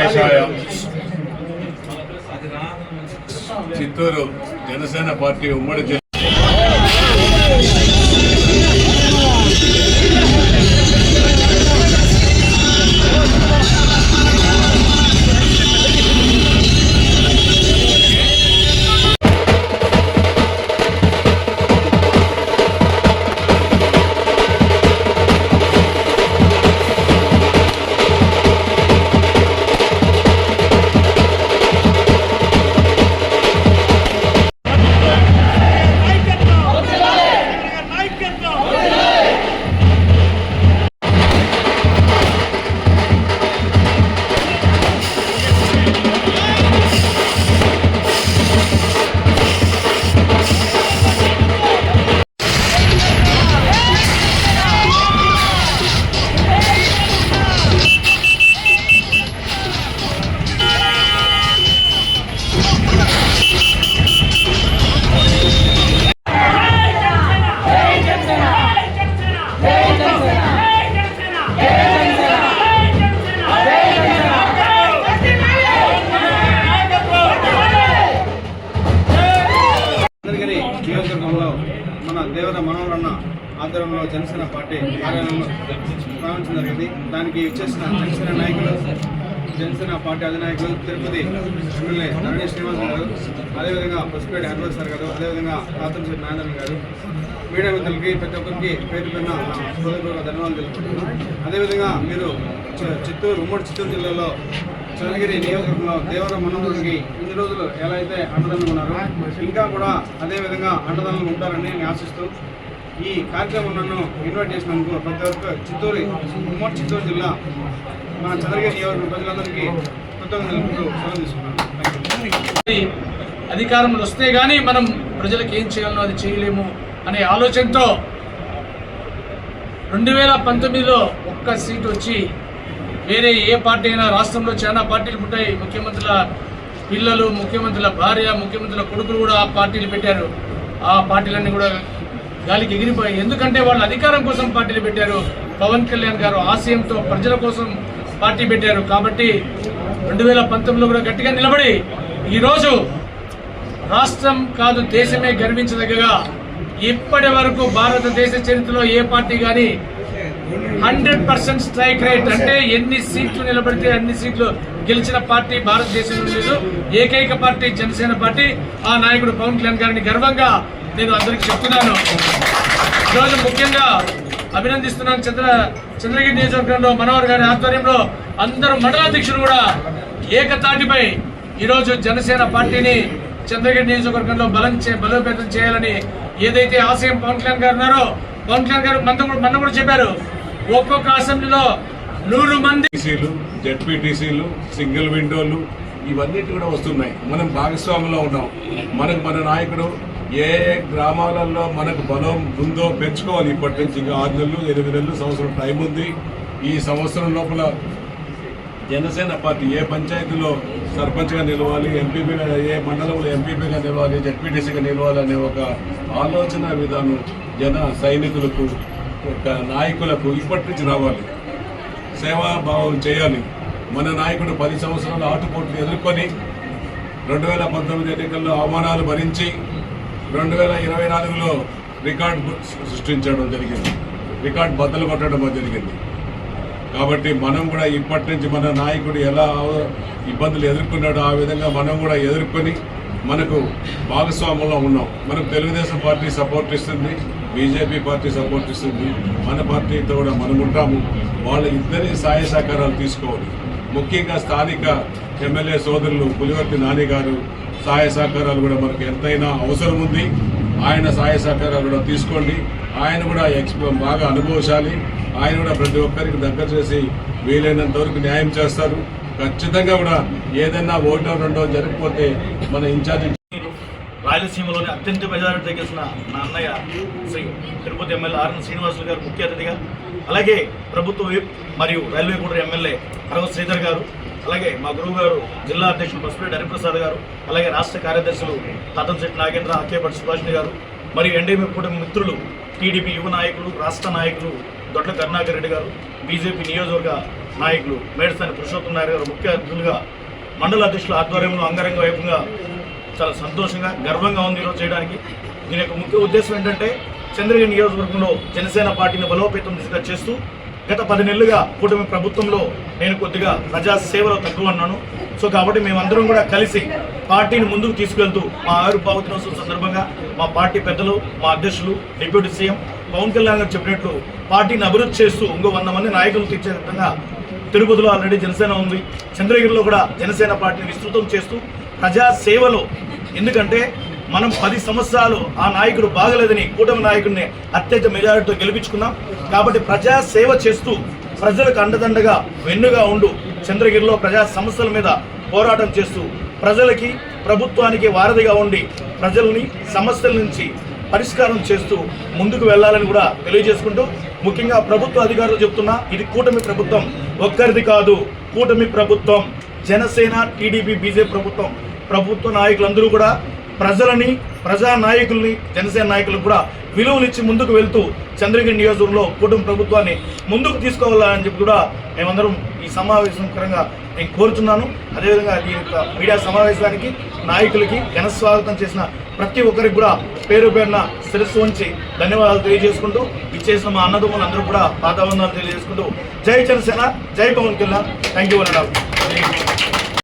కాషాయ చిత్తూరు జనసేన పార్టీ ఉమ్మడి జిల్లా మన దేవర మనోహరన్న ఆధ్వర్యంలో జనసేన పార్టీ కార్యాలయంలో ప్రారంభించడం జరిగింది. దానికి వచ్చేసిన జనసేన నాయకులు, జనసేన పార్టీ అధినాయకులు తిరుపతి ఎమ్మెల్యే ధరణి శ్రీనివాస్ గారు, అదేవిధంగా పసుపేటి హర్వర్ సార్ గారు, అదేవిధంగా రాతంశెట్టి నారాయణ గారు, మీడియా మిత్రులకి ప్రతి ఒక్కరికి పేరు పైన హృదయపూర్వక ధన్యవాదాలు తెలుపుతున్నాను. అదేవిధంగా మీరు ఉమ్మడి చిత్తూరు జిల్లాలో చంద్రగిరి నియోజకవర్గంలో దేవర మనోహరుడికి ఇన్ని రోజులు ఎలా అయితే అండదండలు ఉన్నారో ఇంకా కూడా అదేవిధంగా అండదండలు ఉంటారని నేను ఆశిస్తూ ఈ కార్యక్రమం నన్ను ఇన్వైట్ చేసినందుకు ప్రతి ఒక్క ఉమ్మడి చిత్తూరు జిల్లా మన చంద్రగిరి నియోజకవర్గం ప్రజలందరికీ కృతజ్ఞతలు తెలుపుతూ సెలవు తీసుకున్నాను. అధికారంలో వస్తే కానీ మనం ప్రజలకు ఏం చేయాలో అది చేయలేము అనే ఆలోచనతో 2019లో ఒక్క సీటు వచ్చి వేరే ఏ పార్టీ అయినా రాష్ట్రంలో చాలా పార్టీలు పుట్టాయి. ముఖ్యమంత్రుల పిల్లలు, ముఖ్యమంత్రుల భార్య, ముఖ్యమంత్రుల కొడుకులు కూడా ఆ పార్టీలు పెట్టారు. ఆ పార్టీలన్నీ కూడా గాలికి ఎగిరిపోయాయి. ఎందుకంటే వాళ్ళు అధికారం కోసం పార్టీలు పెట్టారు. పవన్ కళ్యాణ్ గారు ఆశయంతో ప్రజల కోసం పార్టీ పెట్టారు. కాబట్టి 2019లో కూడా గట్టిగా నిలబడి ఈరోజు రాష్ట్రం కాదు దేశమే గర్వించదగ్గగా ఇప్పటి వరకు భారతదేశ చరిత్రలో ఏ పార్టీ కానీ 100% స్ట్రైక్ రేట్ అంటే ఎన్ని సీట్లు నిలబడితే అన్ని సీట్లు గెలిచిన పార్టీ భారతదేశంలో లేదు. ఏకైక పార్టీ జనసేన పార్టీ. ఆ నాయకుడు పవన్ కళ్యాణ్ గారిని గర్వంగా నేను అందరికీ చెప్తున్నాను. ఈరోజు ముఖ్యంగా అభినందిస్తున్నాను. చంద్రగిరి నియోజకవర్గంలో మనోహర్ గారి ఆధ్వర్యంలో అందరూ మండలాధ్యక్షులు కూడా ఏకతాటిపై ఈరోజు జనసేన పార్టీని చంద్రగిరి నియోజకవర్గంలో బలోపేతం చేయాలని ఏదైతే ఆశయం పవన్ కళ్యాణ్ గారు ఉన్నారో, పవన్ కళ్యాణ్ గారు మన కూడా చెప్పారు. ఒక్కొక్క అసెంబ్లీలో 100 మంది జెడ్పీటీసీలు, సింగిల్ విండోలు ఇవన్నిటి కూడా వస్తున్నాయి. మనం భాగస్వాములో ఉన్నాం. మన నాయకుడు ఏ గ్రామాలలో మనకు బలం ఉందో పెంచుకోవాలి. ఇప్పటి నుంచి ఇంకా 6 నెలలు 8 నెలలు సంవత్సరం టైం ఉంది. ఈ సంవత్సరం లోపల జనసేన పార్టీ ఏ పంచాయతీలో సర్పంచ్గా నిలవాలి, ఎంపీపీగా ఏ మండలంలో ఎంపీపీగా నిలవాలి, జెడ్పీటీసీగా నిలవాలి అనే ఒక ఆలోచన విధానం జన సైనికులకు, నాయకులకు ఇప్పటి నుంచి రావాలి. సేవాభావం చేయాలి. మన నాయకుడు 10 సంవత్సరాల ఆటుపోట్లు ఎదుర్కొని 2019 ఎన్నికల్లో అవమానాలు భరించి 2024లో రికార్డు సృష్టించడం జరిగింది. రికార్డు బద్దలు కొట్టడం జరిగింది. కాబట్టి మనం కూడా ఇప్పటి నుంచి మన నాయకుడు ఎలా ఇబ్బందులు ఎదుర్కొన్నాడో ఆ విధంగా మనం కూడా ఎదుర్కొని మనకు భాగస్వామ్యంలో ఉన్నాం. మనకు తెలుగుదేశం పార్టీ సపోర్ట్ ఇస్తుంది, బీజేపీ పార్టీ సపోర్ట్ ఇస్తుంది. మన పార్టీతో కూడా మనం ఉంటాము. వాళ్ళ ఇద్దరి సహాయ సహకారాలు తీసుకోవాలి. ముఖ్యంగా స్థానిక ఎమ్మెల్యే సోదరులు పులివర్తి నాని గారు సహాయ సహకారాలు కూడా మనకు ఎంతైనా అవసరం ఉంది. ఆయన సహాయ సహకారాలు కూడా తీసుకోండి. ఆయన కూడా బాగా అనుభవశాలి. ఆయన కూడా ప్రతి ఒక్కరికి దగ్గర చేసి వీలైనంత వరకు న్యాయం చేస్తారు. ఖచ్చితంగా కూడా ఏదైనా 1-2 జరిగిపోతే మన ఇన్ఛార్జి రాయలసీమలోని అత్యంత మెజారిటీ గెలిచిన నా అన్నయ్య శ్రీ తిరుపతి ఎమ్మెల్యే ఆర్ఎన్ శ్రీనివాసులు గారు ముఖ్య అతిథిగా, అలాగే ప్రభుత్వ విప్ మరియు రైల్వే కోడూరు ఎమ్మెల్యే హర్వర్ శ్రీధర్ గారు, అలాగే మా గురువు గారు జిల్లా అధ్యక్షులు పసుపేటి హరిప్రసాద్ గారు, అలాగే రాష్ట్ర కార్యదర్శులు తాతంశెట్టి నాగేంద్ర, అక్కేపట్టి సుభాష్ని గారు, మరియు ఎన్డీఏ కూటమి మిత్రులు, టీడీపీ యువ నాయకులు, రాష్ట్ర నాయకులు, దొడ్ల కరుణాకర్ రెడ్డి గారు, బీజేపీ నియోజకవర్గ నాయకులు మేడసాని పురుషోత్తం నాయుడు గారు ముఖ్య అతిథులుగా మండల అధ్యక్షుల ఆధ్వర్యంలో అంగరంగ వైభవంగా చాలా సంతోషంగా గర్వంగా ఉంది ఈరోజు చేయడానికి. దీని యొక్క ముఖ్య ఉద్దేశం ఏంటంటే చంద్రగిరి నియోజకవర్గంలో జనసేన పార్టీని బలోపేతం దిశగా చేస్తూ గత 10 నెలలుగా కూటమి ప్రభుత్వంలో నేను కొద్దిగా ప్రజా సేవలో తక్కువ ఉన్నాను. సో కాబట్టి మేమందరం కూడా కలిసి పార్టీని ముందుకు తీసుకెళ్తూ మా ఆవిర్భావ దినోత్సవం సందర్భంగా మా పార్టీ పెద్దలు, మా అధ్యక్షులు, డిప్యూటీ సీఎం పవన్ కళ్యాణ్ గారు చెప్పినట్లు పార్టీని అభివృద్ధి చేస్తూ ఇంకో 100 మంది నాయకులు తీర్చే విధంగా తిరుపతిలో ఆల్రెడీ జనసేన ఉంది, చంద్రగిరిలో కూడా జనసేన పార్టీని విస్తృతం చేస్తూ ప్రజా సేవలో, ఎందుకంటే మనం 10 సంవత్సరాలు ఆ నాయకుడు బాగలేదని కూటమి నాయకుడిని అత్యధిక మెజారిటీతో గెలిపించుకున్నాం. కాబట్టి ప్రజా సేవ చేస్తూ ప్రజలకు అండదండగా వెన్నుగా ఉండు చంద్రగిరిలో ప్రజా సమస్యల మీద పోరాటం చేస్తూ ప్రజలకి, ప్రభుత్వానికి వారధిగా ఉండి ప్రజల్ని సమస్యల నుంచి పరిష్కారం చేస్తూ ముందుకు వెళ్ళాలని కూడా తెలియజేసుకుంటూ, ముఖ్యంగా ప్రభుత్వ అధికారులు చెప్తున్నా, ఇది కూటమి ప్రభుత్వం ఒక్కరిది కాదు, కూటమి ప్రభుత్వం, జనసేన, టీడీపీ, బీజేపీ ప్రభుత్వ నాయకులందరూ కూడా ప్రజలని, ప్రజా నాయకుల్ని, జనసేన నాయకులకు కూడా విలువనిచ్చి ముందుకు వెళ్తూ చంద్రగిరి నియోజకవర్గంలో కూటమి ప్రభుత్వాన్ని ముందుకు తీసుకోవాలని చెప్పి కూడా మేమందరం ఈ సమావేశంకరంగా నేను కోరుతున్నాను. అదేవిధంగా ఈ మీడియా సమావేశానికి నాయకులకి ఘన స్వాగతం చేసిన ప్రతి ఒక్కరికి కూడా పేరు పేరున శిరస్సు ఉంచి ధన్యవాదాలు తెలియజేసుకుంటూ, ఇచ్చేసిన మా అన్నదమ్ములు అందరూ కూడా పాదావందనాలు తెలియజేసుకుంటూ, జై జనసేన, జై పవన్ కళ్యాణ్. Thank you.